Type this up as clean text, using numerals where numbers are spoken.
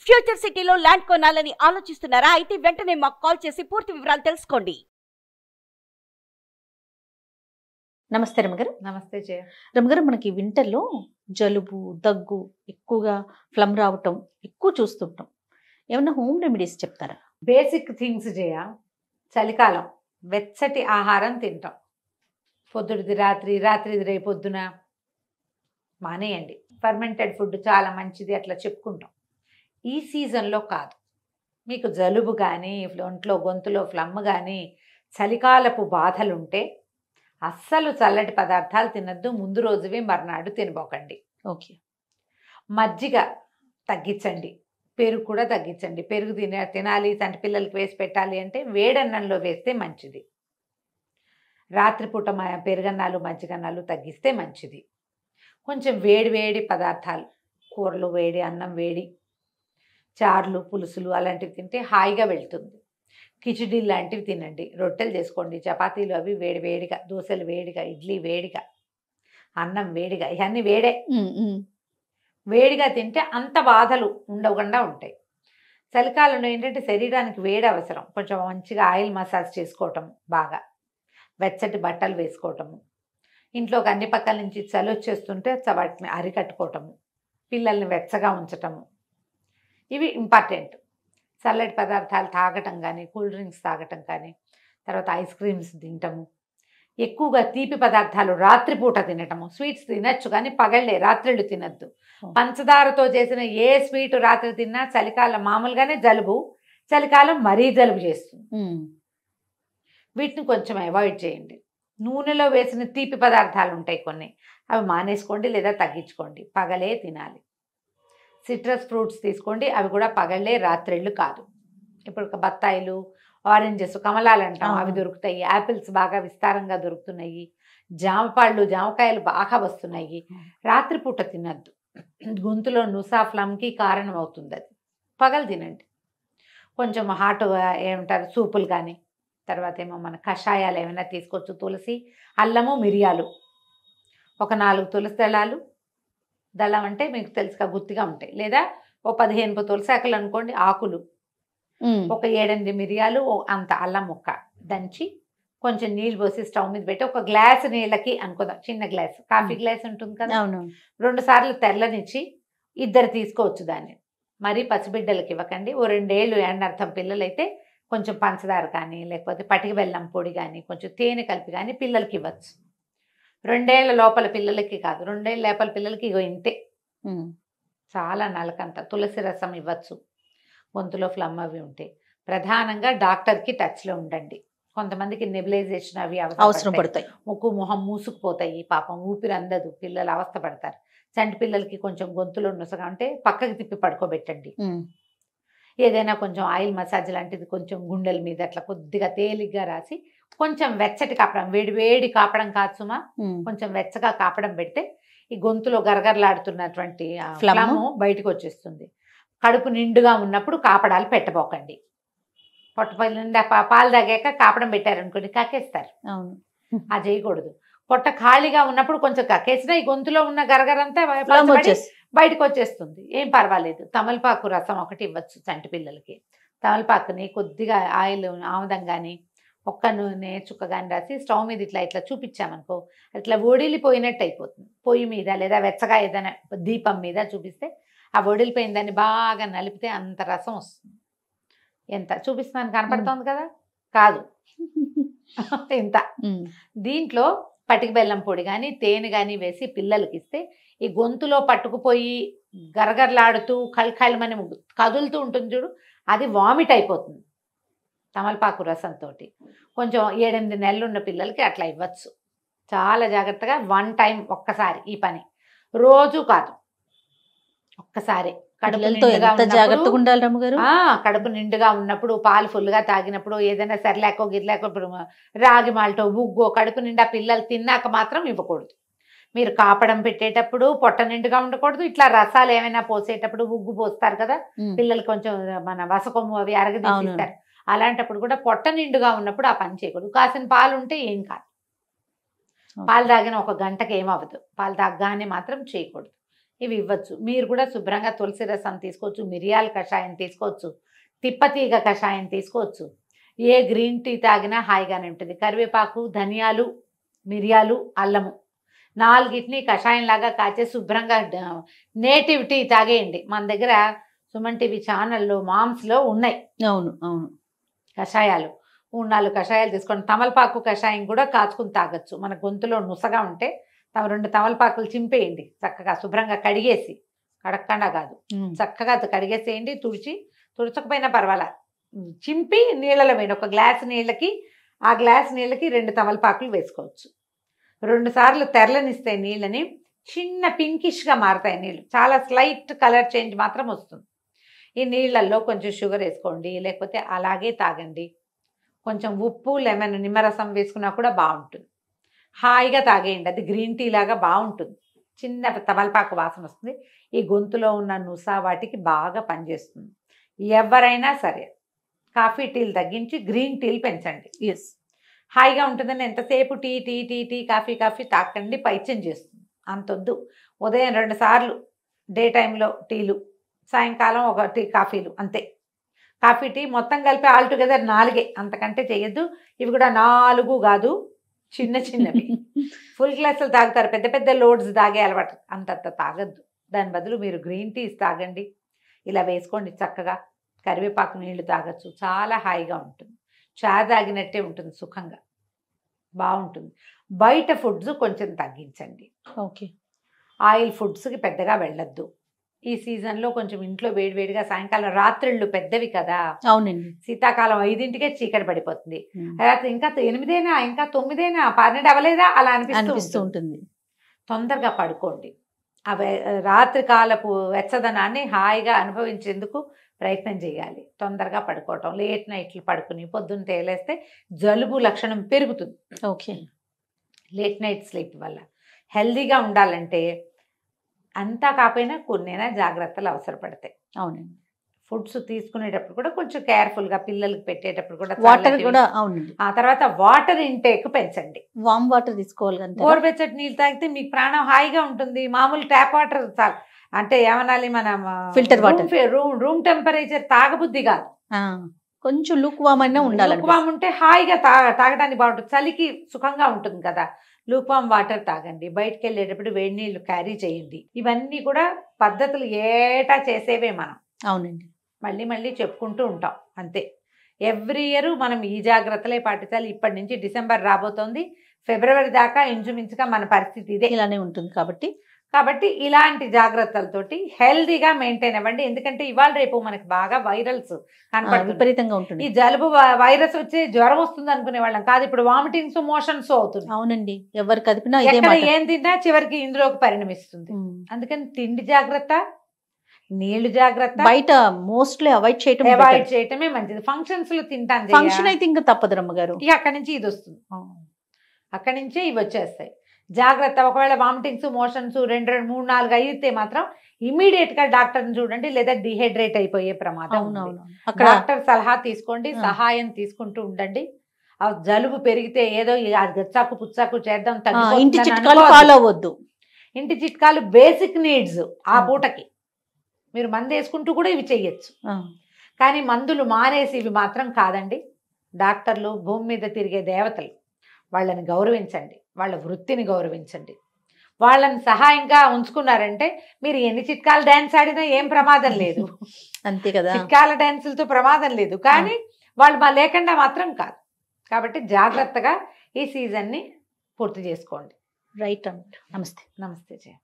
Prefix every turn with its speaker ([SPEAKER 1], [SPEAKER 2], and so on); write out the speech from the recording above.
[SPEAKER 1] Future సిటీలో land కొనాలని ఆలోచిస్తున్నారా? అయితే వెంటనే మాకు కాల్ చేసి పూర్తి వివరాలు తెలుసుకోండి.
[SPEAKER 2] నమస్తే రమగారు.
[SPEAKER 3] నమస్తే జయ.
[SPEAKER 2] రమగారు, మనకి వింటర్లో జలుబు దగ్గు ఎక్కువగా ఫ్లమ్ రావటం ఎక్కువ చూస్తుంటాం. ఏమన్నా హోమ్ రెమెడీస్ చెప్తారా?
[SPEAKER 3] బేసిక్ థింగ్స్ జయ. చలికాలం వెచ్చటి ఆహారం తింటాం. పొద్దుడిది రాత్రి, రాత్రిది రేపొద్దున మానేయండి. ఫర్మెంటెడ్ ఫుడ్ చాలా మంచిది అట్లా చెప్పుకుంటాం. ఈ సీజన్లో కాదు. మీకు జలుబు కానీ ఒంట్లో గొంతులో ఫ్లమ్ కానీ చలికాలపు బాధలుంటే అస్సలు చల్లటి పదార్థాలు తినద్దు. ముందు రోజువి మర్నాడు తినబోకండి.
[SPEAKER 2] ఓకే.
[SPEAKER 3] మజ్జిగ తగ్గించండి, పెరుగు కూడా తగ్గించండి. పెరుగు తినాలి అంటే పిల్లలకి వేసి పెట్టాలి అంటే వేడన్నంలో వేస్తే మంచిది. రాత్రిపూట పెరుగన్నాలు మజ్జిగన్నాలు తగ్గిస్తే మంచిది. కొంచెం వేడి వేడి పదార్థాలు, కూరలు వేడి, అన్నం వేడి, చారులు పులుసులు అలాంటివి తింటే హాయిగా వెళ్తుంది. కిచిడి లాంటివి తినండి, రొట్టెలు చేసుకోండి, చపాతీలు అవి వేడి వేడిగా, దోశలు వేడిగా, ఇడ్లీ వేడిగా, అన్నం వేడిగా, ఇవన్నీ వేడే. వేడిగా తింటే అంత బాధలు ఉండకుండా ఉంటాయి. చలికాలంలో ఏంటంటే శరీరానికి వేడి అవసరం. కొంచెం మంచిగా ఆయిల్ మసాజ్ చేసుకోవటం, బాగా వెచ్చటి బట్టలు వేసుకోవటము, ఇంట్లోకి అన్ని పక్కల నుంచి చలి వచ్చేస్తుంటే వాటిని అరికట్టుకోవటము, పిల్లల్ని వెచ్చగా ఉంచటము, ఇవి ఇంపార్టెంట్. చల్లటి పదార్థాలు తాగటం కానీ, కూల్ డ్రింక్స్ తాగటం కానీ, తర్వాత ఐస్ క్రీమ్స్ తినటము, ఎక్కువగా తీపి పదార్థాలు రాత్రిపూట తినటము. స్వీట్స్ తినచ్చు కానీ పగళ్ళే, రాత్రిళ్ళు తినద్దు. పంచదారతో చేసిన ఏ స్వీటు రాత్రి తిన్నా చలికాలం మామూలుగానే జలుబు, చలికాలం మరీ జలుబు చేస్తుంది. వీటిని కొంచెం అవాయిడ్ చేయండి. నూనెలో వేసిన తీపి పదార్థాలు ఉంటాయి కొన్ని, అవి మానేసుకోండి లేదా తగ్గించుకోండి. పగలే తినాలి. సిట్రస్ ఫ్రూట్స్ తీసుకోండి, అవి కూడా పగళ్ళే, రాత్రిళ్ళు కాదు. ఇప్పుడు బత్తాయిలు, ఆరెంజెస్, కమలాలు అంటాం, అవి దొరుకుతాయి. యాపిల్స్ బాగా విస్తారంగా దొరుకుతున్నాయి. జామపళ్ళు, జామకాయలు బాగా వస్తున్నాయి. రాత్రిపూట తినద్దు. గొంతులో నుసా ఫ్లమ్కి కారణం అవుతుంది అది. పగలు తినండి. కొంచెం హాట్గా ఏమంటారు సూపులు కానీ, తర్వాత ఏమో మన కషాయాలు ఏమైనా తీసుకోవచ్చు. తులసి, అల్లము, మిరియాలు, ఒక 4 తులసి దళాలు, దళం అంటే మీకు తెలుసుగా గుత్తిగా ఉంటాయి, లేదా ఓ 15 తులసి ఆకులు అనుకోండి, ఆకులు, ఒక 7-8 మిరియాలు, అంత అల్లం ముక్క దంచి కొంచెం నీళ్ళు పోసి స్టవ్ మీద పెట్టి, ఒక గ్లాసు నీళ్ళకి అనుకుందాం, చిన్న గ్లాస్, కాఫీ గ్లాస్ ఉంటుంది కదా, 2 సార్లు తెల్లనిచ్చి 2 తీసుకోవచ్చు దాన్ని. మరీ పసిబిడ్డలకి ఇవ్వకండి. ఓ 2 ఏళ్ళు ఎండర్థం పిల్లలైతే కొంచెం పంచదార కానీ, లేకపోతే పటిక బెల్లం పొడి కానీ, కొంచెం తేనె కలిపి కానీ పిల్లలకి ఇవ్వచ్చు. 2 ఏళ్ల లోపల పిల్లలకి కాదు, 2 ఏళ్ల లోపల పిల్లలకి ఇగో ఇంతే, చాలా నలకంత తులసి రసం ఇవ్వచ్చు. గొంతులో ఫ్లమ్ అవి ఉంటే ప్రధానంగా డాక్టర్కి టచ్లో ఉండండి. కొంతమందికి నెబులైజేషన్ అవి అవసరం పడతాయి. ముక్కు మొహం మూసుకుపోతాయి, పాపం ఊపిరి అందదు, పిల్లలు అవస్థ పడతారు. చంటి పిల్లలకి కొంచెం గొంతులో నుసగా ఉంటే పక్కకి తిప్పి పడుకోబెట్టండి. ఏదైనా కొంచెం ఆయిల్ మసాజ్ లాంటిది కొంచెం గుండెల మీద అట్లా కొద్దిగా తేలిగ్గా రాసి, కొంచెం వెచ్చటి కాపడం, వేడి వేడి కాపడం కాదు సుమా, కొంచెం వెచ్చగా కాపడం పెడితే ఈ గొంతులో గరగరలాడుతున్నటువంటి ఫ్లమ్ బయటకు వచ్చేస్తుంది. కడుపు నిండుగా ఉన్నప్పుడు కాపడాలు పెట్టబోకండి. పొట్ట నిండా పాలు తాగాక కాపడం పెట్టారనుకోండి కక్కేస్తారు, అది చేయకూడదు. పొట్ట ఖాళీగా ఉన్నప్పుడు కొంచెం కక్కేసినా ఈ గొంతులో ఉన్న గరగరంతా బయటకు వచ్చేస్తుంది, ఏం పర్వాలేదు. తమలపాకు రసం ఒకటి ఇవ్వచ్చు చంటి పిల్లలకి. తమలపాకుని కొద్దిగా ఆయిల్, ఆముదం కానీ, ఒక్క నూనె చుక్క కానీ రాసి స్టవ్ మీద ఇట్లా ఇట్లా చూపించామనుకో, అట్లా ఒడిలిపోయినట్టు అయిపోతుంది. పొయ్యి మీద లేదా వెచ్చగా ఏదైనా దీపం మీద చూపిస్తే ఆ ఒడిలిపోయిన దాన్ని బాగా నలిపితే అంత రసం వస్తుంది. ఎంత చూపిస్తున్నాను, కనపడుతోంది కదా, కాదు ఇంత. దీంట్లో పటిక బెల్లం పొడి కానీ, తేనె కానీ వేసి పిల్లలకి ఇస్తే ఈ గొంతులో పట్టుకుపోయి గరగరలాడుతూ కళమని కదులుతూ ఉంటుంది చూడు, అది వామిట్ అయిపోతుంది తమలపాకు రసంతో. కొంచెం 7-8 నెలలు ఉన్న పిల్లలకి అట్లా ఇవ్వచ్చు. చాలా జాగ్రత్తగా 1 టైం, ఒక్కసారి ఈ పని, రోజు కాదు, ఒక్కసారి.
[SPEAKER 2] జాగ్రత్తగా ఉండాలి రమ్మగారు.
[SPEAKER 3] కడుపు నిండుగా ఉన్నప్పుడు, పాలు ఫుల్గా తాగినప్పుడు, ఏదైనా సరిలేకో గిరిలేకో, ఇప్పుడు రాగి మాల్టో ఉగ్గో కడుపు నిండా పిల్లలు తిన్నాక మాత్రం ఇవ్వకూడదు. మీరు కాపడం పెట్టేటప్పుడు పొట్ట నిండుగా ఉండకూడదు. ఇట్లా రసాలు ఏమైనా పోసేటప్పుడు ఉగ్గు పోస్తారు కదా పిల్లలు, కొంచెం మన వసకొమ్ము అవి అరగదీస్తారు, అలాంటప్పుడు కూడా పొట్ట నిండుగా ఉన్నప్పుడు ఆ పని చేయకూడదు. కాసిన పాలు ఉంటే ఏం కాదు, పాలు తాగిన 1 గంటకి ఏమవ్వదు, పాలు తాగగానే మాత్రం చేయకూడదు. ఇవి ఇవ్వచ్చు. మీరు కూడా శుభ్రంగా తులసి రసం తీసుకోవచ్చు, మిరియాల కషాయం తీసుకోవచ్చు, తిప్పతీగ కషాయం తీసుకోవచ్చు. ఏ గ్రీన్ టీ తాగినా హాయిగానే ఉంటుంది. కరివేపాకు, ధనియాలు, మిరియాలు, అల్లము 4టిని కషాయంలాగా కాచే శుభ్రంగా నేటివ్ టీ తాగేయండి. మన దగ్గర సుమన్ టీవీ ఛానల్లో మామ్స్లో ఉన్నాయి.
[SPEAKER 2] అవును అవును.
[SPEAKER 3] కషాయాలు 3-4 కషాయాలు తీసుకోండి. తమలపాకు కషాయం కూడా కాచుకుని తాగొచ్చు. మన గొంతులో నుసగా ఉంటే 2 తమలపాకులు చింపేయండి, చక్కగా శుభ్రంగా కడిగేసి, కడక్కండా కాదు, చక్కగా కడిగేసేయండి. తుడచకపోయినా పర్వాలా, చింపి నీళ్ళలో వేయండి. ఒక గ్లాస్ నీళ్ళకి ఆ గ్లాస్ నీళ్ళకి 2 తమలపాకులు వేసుకోవచ్చు. 2 సార్లు తెరలనిస్తే నీళ్ళని చిన్న పింకిష్గా మారుతాయి నీళ్ళు, చాలా స్లైట్ కలర్ చేంజ్ మాత్రం వస్తుంది. ఈ నీళ్ళల్లో కొంచెం షుగర్ వేసుకోండి, లేకపోతే అలాగే తాగండి. కొంచెం ఉప్పు, లెమన్, నిమ్మరసం వేసుకున్నా కూడా బాగుంటుంది. హాయిగా తాగేయండి, అది గ్రీన్ టీ లాగా బాగుంటుంది. చిన్న తమలపాకు వాసన వస్తుంది. ఈ గొంతులో ఉన్న నుస వాటికి బాగా పనిచేస్తుంది. ఎవరైనా సరే కాఫీ టీలు తగ్గించి గ్రీన్ టీలు పెంచండి.
[SPEAKER 2] ఎస్,
[SPEAKER 3] హాయిగా ఉంటుందని ఎంతసేపు tea tea tea tea coffee coffee తాకండి, పైత్యం చేస్తుంది. అంతొద్దు. ఉదయం 2 సార్లు డే టైంలో టీలు, సాయంకాలం 1 టీ కాఫీలు, అంతే. కాఫీ టీ మొత్తం కలిపి ఆల్ టుగెదర్ 4, అంతకంటే చేయొద్దు. ఇవి కూడా 4 కాదు, చిన్న చిన్నవి. ఫుల్ గ్లాసులు తాగుతారు, పెద్ద పెద్ద లోడ్స్ తాగే అలవాటు, అంతంత తాగద్దు. దాని బదులు మీరు గ్రీన్ టీస్ తాగండి. ఇలా వేసుకోండి చక్కగా. కరివేపాకు నీళ్లు తాగొచ్చు, చాలా హాయిగా ఉంటుంది. చాయ్ తాగినట్టే ఉంటుంది, సుఖంగా బాగుంటుంది. బయట ఫుడ్స్ కొంచెం తగ్గించండి.
[SPEAKER 2] ఓకే.
[SPEAKER 3] ఆయిల్ ఫుడ్స్కి పెద్దగా వెళ్ళొద్దు. ఈ సీజన్లో కొంచెం ఇంట్లో వేడివేడిగా, సాయంకాలం రాత్రిళ్ళు పెద్దవి కదా,
[SPEAKER 2] అవునండి.
[SPEAKER 3] శీతాకాలం 5ంటికే చీకటి పడిపోతుంది. రాత్రి ఇంకా 8 ఇంకా 9 12 అవ్వలేదా అలా అనిపిస్తూ
[SPEAKER 2] ఉంటుంది.
[SPEAKER 3] తొందరగా పడుకోండి. రాత్రి కాలపు వెచ్చదనాన్ని హాయిగా అనుభవించేందుకు ప్రయత్నం చేయాలి. తొందరగా పడుకోవటం, లేట్ నైట్లు పడుకుని పొద్దున్న తేలేస్తే జలుబు లక్షణం పెరుగుతుంది.
[SPEAKER 2] ఓకే.
[SPEAKER 3] లేట్ నైట్ స్లీప్ వల్ల హెల్దీగా ఉండాలంటే అంతా కాకపోయినా కొన్నైనా జాగ్రత్తలు అవసరపడతాయి.
[SPEAKER 2] అవునండి.
[SPEAKER 3] ఫుడ్స్ తీసుకునేటప్పుడు కూడా కొంచెం కేర్ఫుల్గా, పిల్లలకి పెట్టేటప్పుడు కూడా
[SPEAKER 2] వాటర్ కూడా. అవునండి.
[SPEAKER 3] ఆ తర్వాత వాటర్ ఇంటేక్ పెంచండి.
[SPEAKER 2] వామ్ వాటర్ తీసుకోవాలి.
[SPEAKER 3] గోరువెచ్చటి నీళ్ళు తాగితే మీకు ప్రాణం హాయిగా ఉంటుంది. మామూలు ట్యాప్ వాటర్ చాలు. అంటే ఏమనాలి, మనం
[SPEAKER 2] ఫిల్టర్ వాటర్,
[SPEAKER 3] రూమ్ టెంపరేచర్ తాగబుద్ధి కాదు,
[SPEAKER 2] కొంచెం లూక్ వామ్ అయినా ఉండాలి.
[SPEAKER 3] లూక్ వామ్ ఉంటే హాయిగా తాగడానికి బాగుంటుంది, చలికి సుఖంగా ఉంటుంది కదా. లూక్ వామ్ వాటర్ తాగండి. బయటకు వెళ్ళేటప్పుడు వేడి నీళ్ళు క్యారీ చేయండి. ఇవన్నీ కూడా పద్ధతులు ఏటా చేసేవే మనం.
[SPEAKER 2] అవునండి.
[SPEAKER 3] మళ్ళీ మళ్ళీ చెప్పుకుంటూ ఉంటాం, అంతే. ఎవ్రీ ఇయర్ మనం ఈ జాగ్రత్తలే పాటించాలి. ఇప్పటి నుంచి డిసెంబర్ రాబోతోంది, ఫిబ్రవరి దాకా ఇంచుమించుగా మన పరిస్థితి ఇదే,
[SPEAKER 2] ఇలానే ఉంటుంది.
[SPEAKER 3] కాబట్టి ఇలాంటి జాగ్రత్తలతోటి హెల్దీగా మెయింటైన్ అవ్వండి. ఎందుకంటే ఇవాళ రేపు మనకి బాగా వైరల్స్
[SPEAKER 2] విపరీతంగా ఉంటుంది.
[SPEAKER 3] ఈ జలుబు వైరస్ వచ్చే జ్వరం వస్తుంది అనుకునే వాళ్ళం కాదు, ఇప్పుడు వామిటింగ్స్, మోషన్స్ అవుతుంది.
[SPEAKER 2] అవునండి. ఎవరు కదిపినా
[SPEAKER 3] ఏం తిన్నా చివరికి ఇందులోకి పరిణమిస్తుంది. అందుకని తిండి జాగ్రత్త, నీళ్లు జాగ్రత్త,
[SPEAKER 2] బయట మోస్ట్లీ అవాయిడ్
[SPEAKER 3] చేయటమే మంచిది. ఫంక్షన్స్ లో తింటాను,
[SPEAKER 2] ఫంక్షన్ అయితే ఇంకా తప్పదు రమ్మగారు.
[SPEAKER 3] ఇక అక్కడి నుంచి ఇది వస్తుంది, అక్కడి నుంచే ఇవి వచ్చేస్తాయి. జాగ్రత్త. ఒకవేళ వామిటింగ్స్, మోషన్స్ 2, 3, 4 అయితే మాత్రం ఇమీడియట్ గా డాక్టర్ని చూడండి, లేదా డిహైడ్రేట్ అయిపోయే ప్రమాదం. డాక్టర్ సలహా తీసుకోండి, సహాయం తీసుకుంటూ ఉండండి. ఆ జలుబు పెరిగితే ఏదో గచ్చాకు పుచ్చాకు చేద్దాం,
[SPEAKER 2] ఇంటి చిట్కాలు ఫాలో అవ్వద్దు.
[SPEAKER 3] ఇంటి చిట్కాలు బేసిక్ నీడ్స్. ఆ పూటకి మీరు మందు వేసుకుంటూ కూడా ఇవి చెయ్యొచ్చు, కానీ మందులు మానేసి ఇవి మాత్రం కాదండి. డాక్టర్లు భూమి మీద తిరిగే దేవతలు, వాళ్ళని గౌరవించండి, వాళ్ళ వృత్తిని గౌరవించండి. వాళ్ళని సహాయంగా ఉంచుకున్నారంటే మీరు ఎన్ని చిట్కాల డ్యాన్స్ ఆడినా ఏం ప్రమాదం లేదు.
[SPEAKER 2] అంతే కదా,
[SPEAKER 3] చిట్కాల డ్యాన్సులతో ప్రమాదం లేదు, కానీ వాళ్ళు లేకుండా మాత్రం కాదు. కాబట్టి జాగ్రత్తగా ఈ సీజన్ని పూర్తి చేసుకోండి.
[SPEAKER 2] రైట్. నమస్తే.
[SPEAKER 3] నమస్తే జయ.